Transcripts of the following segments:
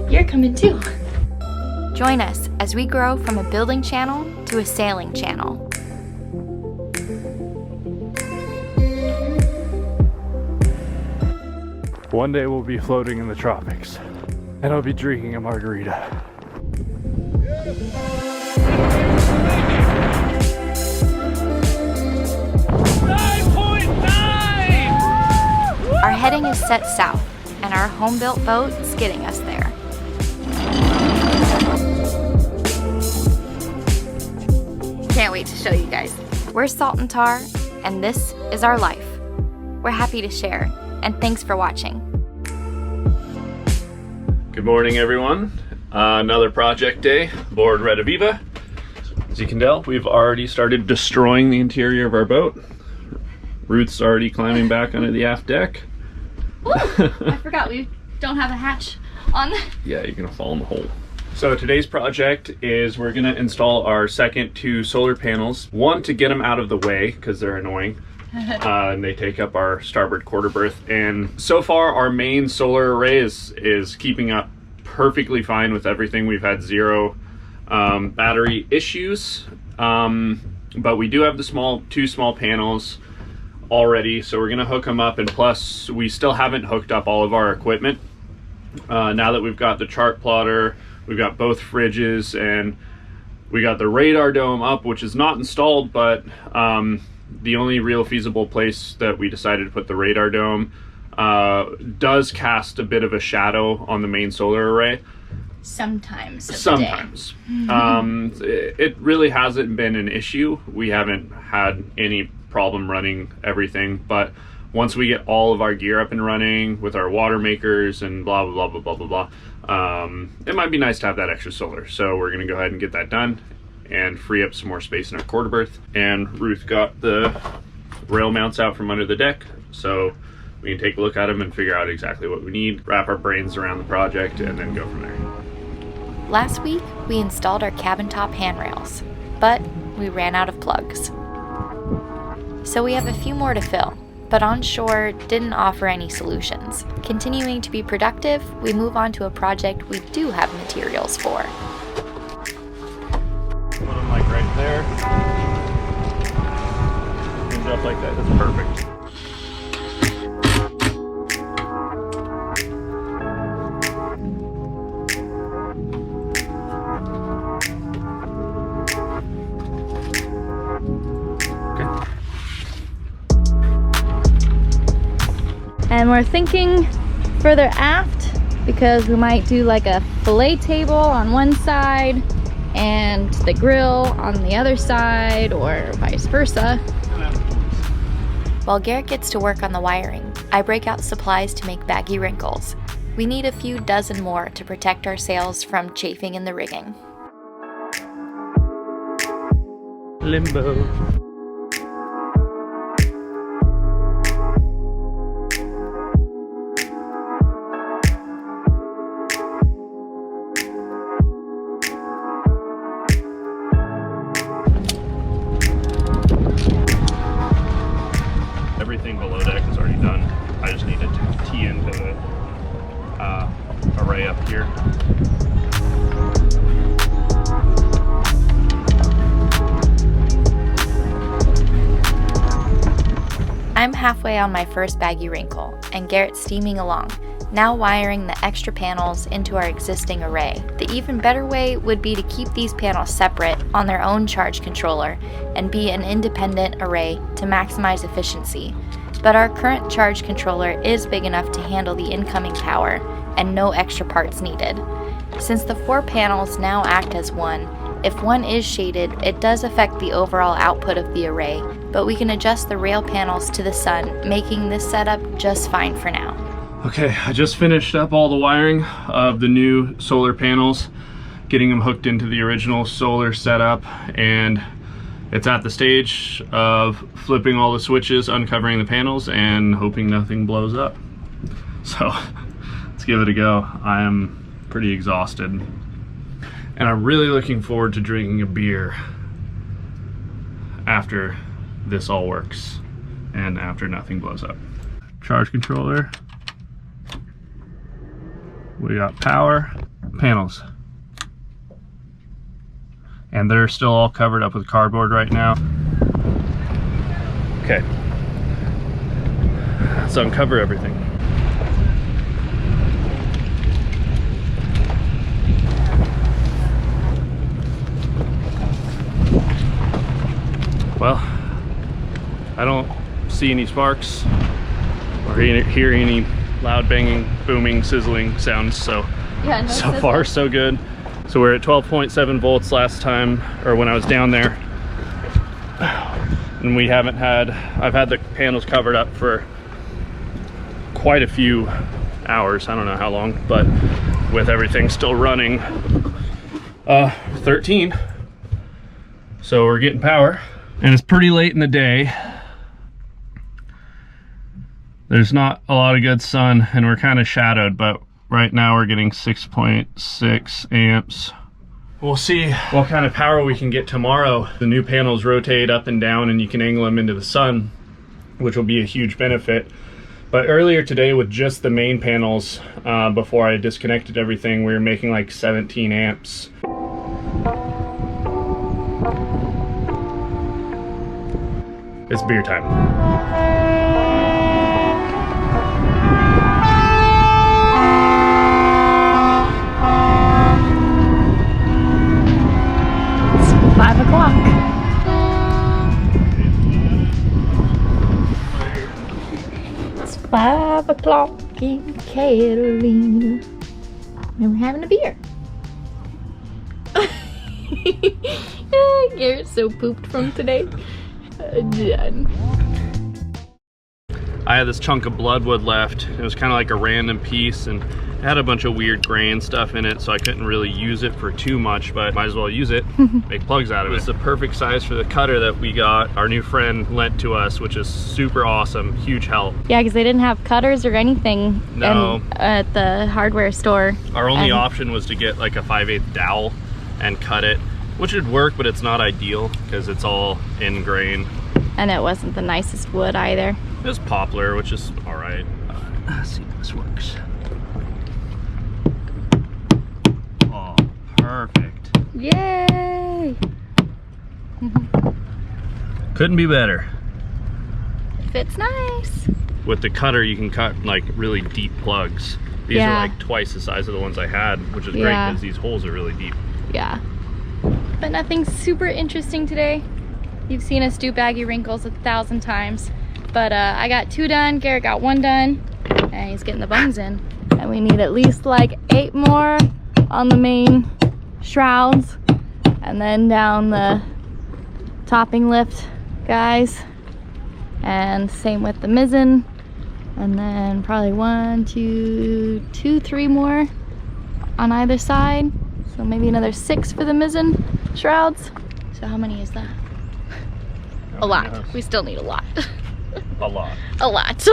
you're coming too. Join us as we grow from a building channel to a sailing channel. One day we'll be floating in the tropics, and I'll be drinking a margarita. Our heading is set south, and our home-built boat is getting us there. Can't wait to show you guys. We're Salt and Tar, and this is our life. We're happy to share, and thanks for watching. Good morning, everyone. Another project day aboard Red Aviva. As you can tell, we've already started destroying the interior of our boat. Ruth's already climbing back onto the aft deck. Ooh, I forgot we don't have a hatch on. Yeah, you're gonna fall in the hole. So today's project is we're gonna install our second 2 solar panels. One, to get them out of the way because they're annoying. And they take up our starboard quarter berth. And so far our main solar array is keeping up perfectly fine with everything. We've had 0 battery issues. But we do have the 2 small panels already, so we're gonna hook them up, and plus we still haven't hooked up all of our equipment. Now that we've got the chart plotter, we've got both fridges, and we got the radar dome up, which is not installed, but the only real feasible place that we decided to put the radar dome does cast a bit of a shadow on the main solar array. Sometimes. It really hasn't been an issue. We haven't had any problem running everything, but once we get all of our gear up and running with our water makers and blah blah blah blah blah blah blah, it might be nice to have that extra solar. So we're gonna go ahead and get that done and free up some more space in our quarter berth. And Ruth got the rail mounts out from under the deck, so we can take a look at them and figure out exactly what we need, wrap our brains around the project, and then go from there. Last week, we installed our cabin top handrails, but we ran out of plugs. So we have a few more to fill, but onshore didn't offer any solutions. Continuing to be productive, we move on to a project we do have materials for. Put them like right there. Hinge up like that, that's perfect. And we're thinking further aft because we might do like a fillet table on one side and the grill on the other side, or vice versa. While Garrett gets to work on the wiring, I break out supplies to make Baggywrinkles. We need a few dozen more to protect our sails from chafing in the rigging. Limbo. Everything below deck is already done. I just need to tee into the array up here. I'm halfway on my first Baggywrinkle, and Garrett's steaming along, now wiring the extra panels into our existing array. The even better way would be to keep these panels separate on their own charge controller and be an independent array to maximize efficiency. But our current charge controller is big enough to handle the incoming power and no extra parts needed. Since the 4 panels now act as one, if one is shaded, it does affect the overall output of the array, but we can adjust the rail panels to the sun, making this setup just fine for now. Okay, I just finished up all the wiring of the new solar panels, getting them hooked into the original solar setup, and it's at the stage of flipping all the switches, uncovering the panels, and hoping nothing blows up. So let's give it a go. I am pretty exhausted, and I'm really looking forward to drinking a beer after this all works and after nothing blows up. Charge controller. We got power. panels. And they're still all covered up with cardboard right now. Okay. Let's uncover everything. Well, I don't see any sparks or hear any loud banging, booming, sizzling sounds, so Yeah, no so far so good. So we're at 12.7 volts last time, or when I was down there, and we haven't had, I've had the panels covered up for quite a few hours, I don't know how long, but with everything still running, 13. So we're getting power, and it's pretty late in the day. There's not a lot of good sun, and we're kind of shadowed, but right now we're getting 6.6 amps. We'll see what kind of power we can get tomorrow. The new panels rotate up and down, and you can angle them into the sun, which will be a huge benefit. But earlier today, with just the main panels, before I disconnected everything, we were making like 17 amps. It's beer time. It's 5 o'clock. It's 5 o'clock in Catalina. And we're having a beer. Garrett's so pooped from today. Done. I had this chunk of bloodwood left. It was kind of like a random piece, and it had a bunch of weird grain stuff in it, so I couldn't really use it for too much, but might as well use it, make plugs out of it. It's the perfect size for the cutter that we got, our new friend lent to us, which is super awesome, huge help. Yeah, because they didn't have cutters or anything at the hardware store. Our only option was to get like a 5/8 dowel and cut it, which would work, but it's not ideal because it's all in grain. And it wasn't the nicest wood either. It was poplar, which is all right. Let's see if this works. Oh, perfect. Yay! Couldn't be better. Fits nice. With the cutter, you can cut like really deep plugs. These are like twice the size of the ones I had, which is great because these holes are really deep. Yeah. But nothing super interesting today. You've seen us do Baggywrinkles 1,000 times. But I got 2 done, Garrett got 1 done, and he's getting the bungs in. And we need at least like 8 more on the main shrouds, and then down the topping lift guys, and same with the mizzen, and then probably 1, 2, 3 more on either side. So maybe another 6 for the mizzen shrouds. So how many is that? A lot. We still need a lot. A lot. A lot.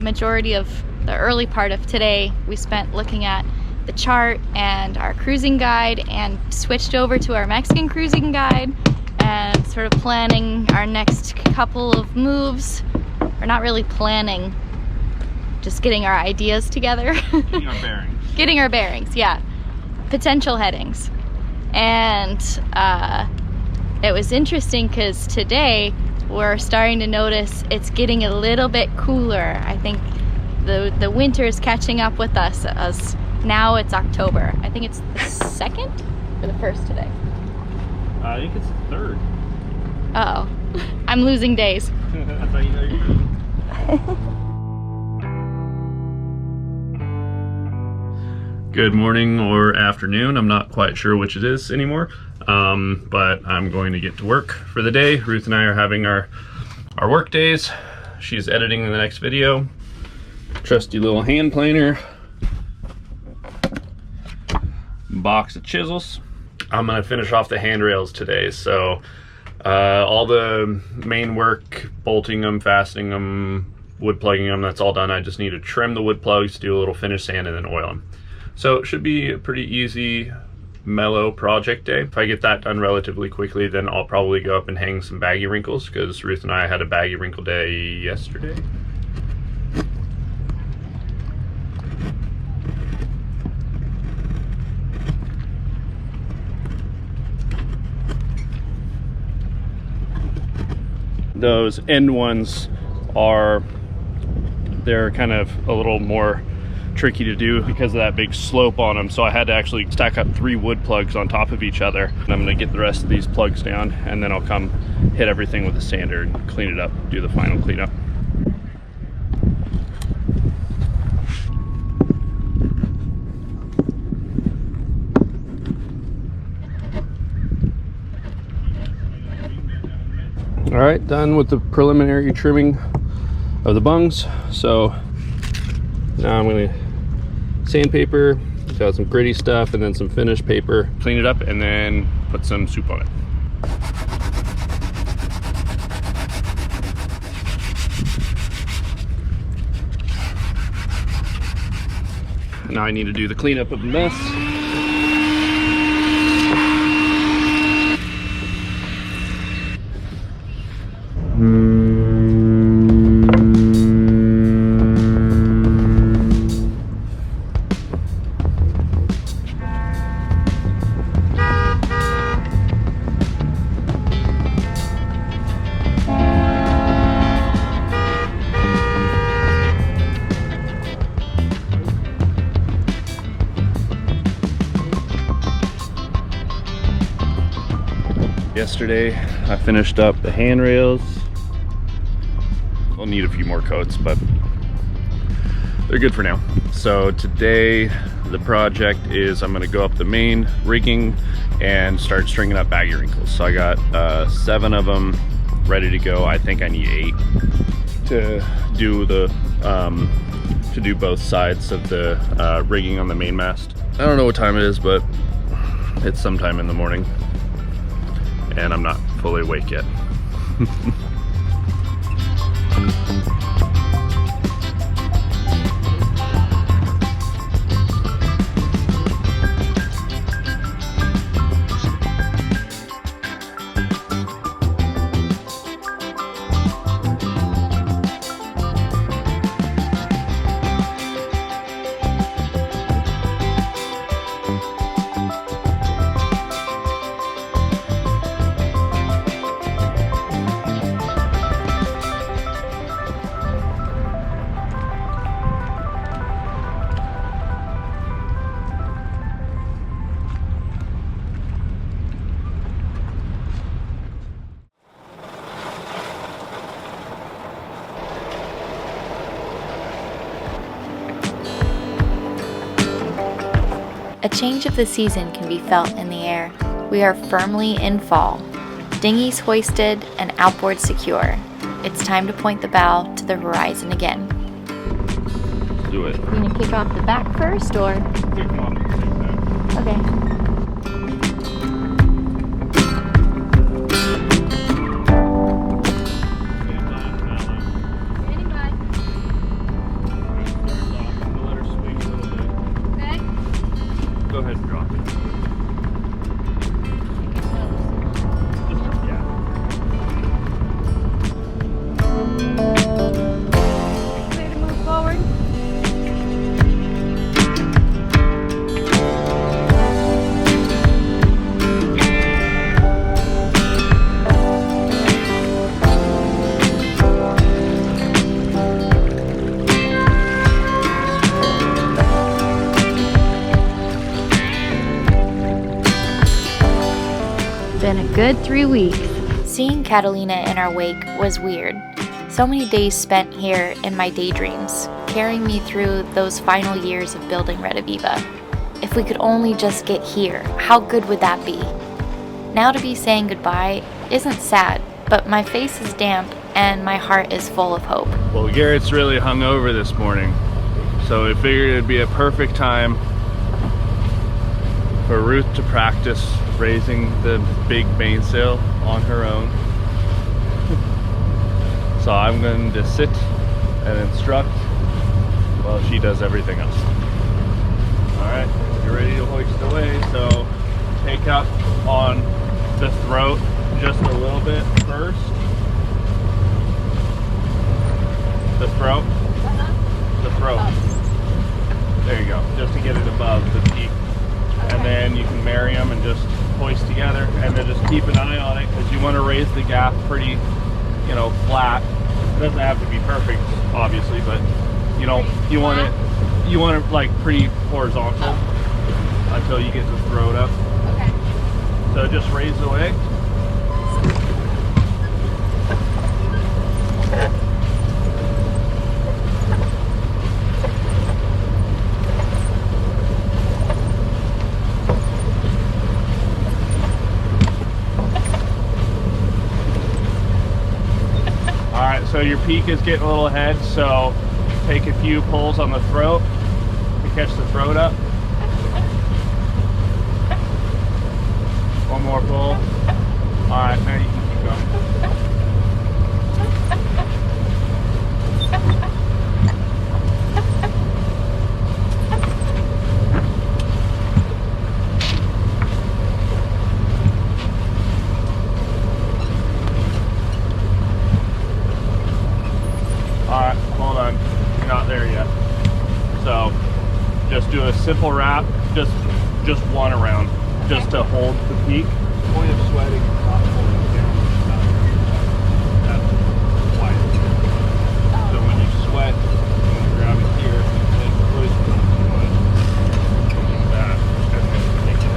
Majority of the early part of today we spent looking at the chart and our cruising guide, and switched over to our Mexican cruising guide and sort of planning our next couple of moves. We're not really planning, just getting our ideas together. Getting our bearings. Getting our bearings, yeah. Potential headings. And it was interesting because today we're starting to notice it's getting a little bit cooler. I think the winter is catching up with us, as now it's October. I think it's the 2nd or the 1st today. I think it's the 3rd. Uh oh, I'm losing days. That's how you know you're moving. Good morning or afternoon. I'm not quite sure which it is anymore, but I'm going to get to work for the day. Ruth and I are having our work days. She's editing the next video. Trusty little hand planer. Box of chisels. I'm gonna finish off the handrails today, so all the main work, bolting them, fastening them, wood plugging them, that's all done. I just need to trim the wood plugs, do a little finish sand, and then oil them. So it should be a pretty easy, mellow project day. If I get that done relatively quickly, then I'll probably go up and hang some Baggywrinkles, because Ruth and I had a Baggywrinkle day yesterday. Those end ones they're kind of a little more tricky to do because of that big slope on them. So I had to actually stack up 3 wood plugs on top of each other. And I'm gonna get the rest of these plugs down, and then I'll come hit everything with a sander and clean it up, do the final cleanup. All right, done with the preliminary trimming of the bungs. So now I'm gonna sandpaper, got some gritty stuff, and then some finished paper, clean it up, and then put some soup on it. Now I need to do the cleanup of the mess. Yesterday I finished up the handrails. I'll need a few more coats, but they're good for now. So today the project is I'm gonna go up the main rigging and start stringing up Baggywrinkles. So I got 7 of them ready to go. I think I need 8 to do the to do both sides of the rigging on the main mast. I don't know what time it is, but it's sometime in the morning and I'm not fully awake yet. A change of the season can be felt in the air. We are firmly in fall. Dinghies hoisted and outboard secure. It's time to point the bow to the horizon again. Do it. You gonna kick off the back first, or? Kick them off at the same time. Okay. Go ahead and drop it. Yeah. Clear to move forward. Been a good 3 weeks. Seeing Catalina in our wake was weird. So many days spent here in my daydreams, carrying me through those final years of building Rediviva. If we could only just get here, how good would that be? Now to be saying goodbye isn't sad, but my face is damp and my heart is full of hope. Well, Garrett's really hungover this morning, so we figured it'd be a perfect time for Ruth to practice raising the big mainsail on her own. So I'm going to sit and instruct while she does everything else. Alright, you're ready to hoist away, so take up on the throat just a little bit first. The throat. The throat. There you go, just to get it above the peak. And then you can marry them and just hoist together, and then just keep an eye on it because you want to raise the gaff pretty you know, flat. It doesn't have to be perfect, obviously, but you know, you want it like pretty horizontal until you get the throat up. Okay. So just raise away. Alright, so your peak is getting a little ahead, so take a few pulls on the throat to catch the throat up. One more pull. Alright, now you can keep going. Alright, hold on. You're not there yet. So just do a simple wrap, just one around, just to hold the peak. The point of sweating is not holding it down. That's why it's good. So when you sweat, you grab it here, and push that, and then take it out.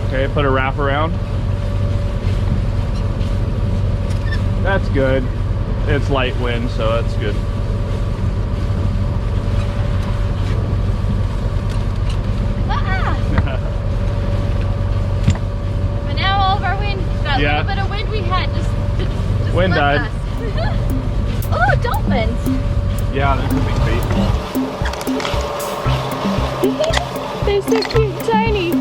Okay, put a wrap around. That's good. It's light wind, so that's good. But now all of our wind, that little bit of wind we had just wind left died. us. Oh, dolphins! Yeah, there's a big baseball. They're so cute, and tiny.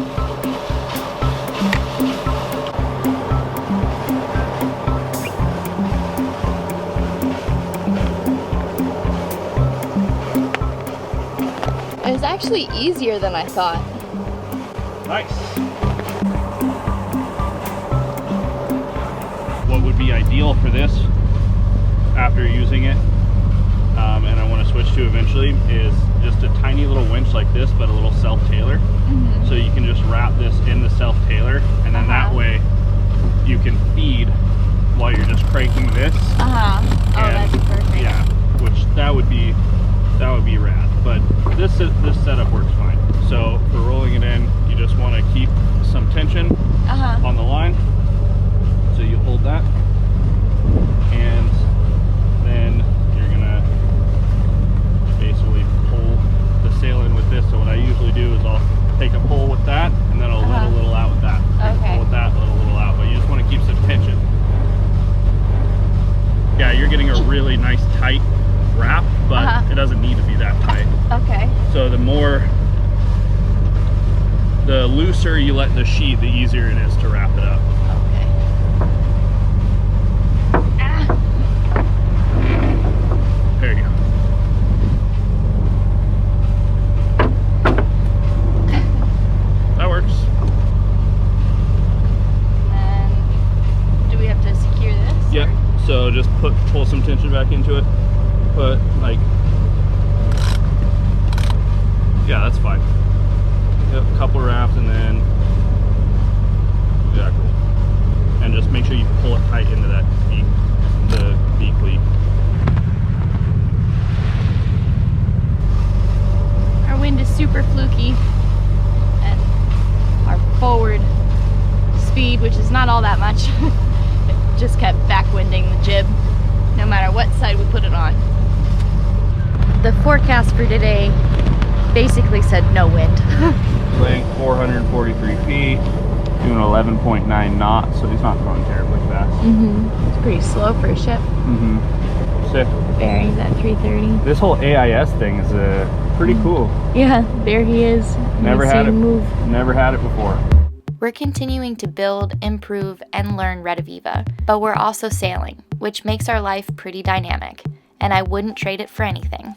It was actually easier than I thought. Nice. What would be ideal for this after using it, and I want to switch to eventually, is just a tiny little winch like this, but a little self-tailer. Mm-hmm. So you can just wrap this in the self-tailer, and then that way you can feed while you're just cranking this. Oh, that'd be perfect. Yeah, which that would be rad. But this setup works fine. So for rolling it in, you just want to keep some tension on the line. So you hold that, and then you're gonna basically pull the sail in with this. So what I usually do is I'll take a pull with that, and then I'll let a little out with that. Okay. Pull with that, let a little out. But you just want to keep some tension. Yeah, you're getting a really nice tight wrap, but it doesn't need to be that tight. Okay. So the looser you let the sheet, the easier it is to wrap it up. Okay. There you go. That works. And do we have to secure this? Yep. So just pull some tension back into it. Put yeah, that's fine. Yep, a couple wraps, and then exactly. And just make sure you pull it tight into that beak, the beak lead. Our wind is super fluky, and our forward speed, which is not all that much, it just kept backwinding the jib, no matter what side we put it on. The forecast for today basically said no wind. Length 443 feet, doing 11.9 knots, so he's not going terribly fast. It's pretty slow for a ship. Sick. Bearings at 330. This whole AIS thing is pretty cool. Yeah, there he is. Never You had see it. him move. Never had it before. We're continuing to build, improve, and learn Rediviva, but we're also sailing, which makes our life pretty dynamic, and I wouldn't trade it for anything.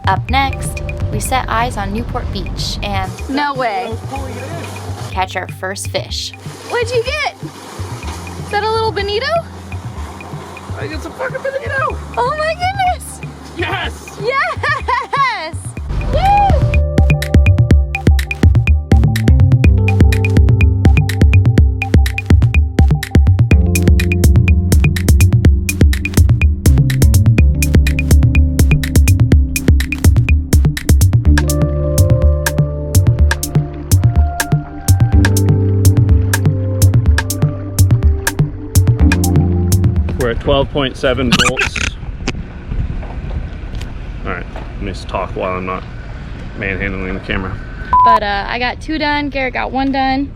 Up next, we set eyes on Newport Beach and No way. catch our first fish. What'd you get? Is that a little bonito? I get some fucking bonito. Oh my goodness! Yes! Yes! Woo! We're at 12.7 volts. All right, let me just talk while I'm not manhandling the camera. But I got 2 done, Garrett got 1 done,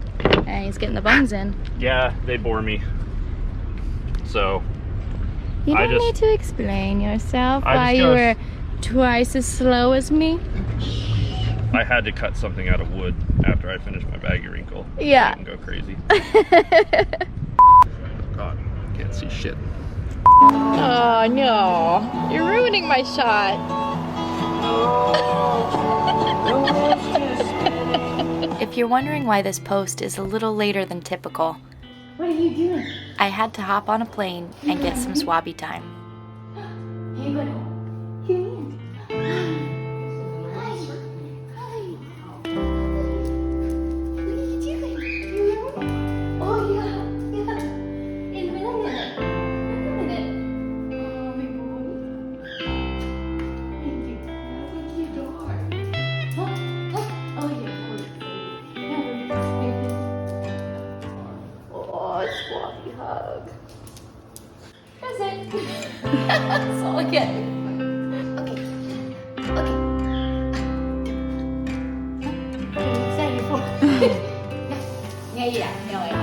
and he's getting the bungs in. Yeah, they bore me. So You I don't just- need to explain yourself I why just you gotta- were twice as slow as me. I had to cut something out of wood after I finished my Baggywrinkle. Yeah. I didn't go crazy. God, can't see shit. Oh no, you're ruining my shot. If you're wondering why this post is a little later than typical, What are you doing? I had to hop on a plane and get some Swabie time. Hey, buddy. Swabie hug. That's it. That's all I get. Okay. Okay. What are you excited for? Yeah. No,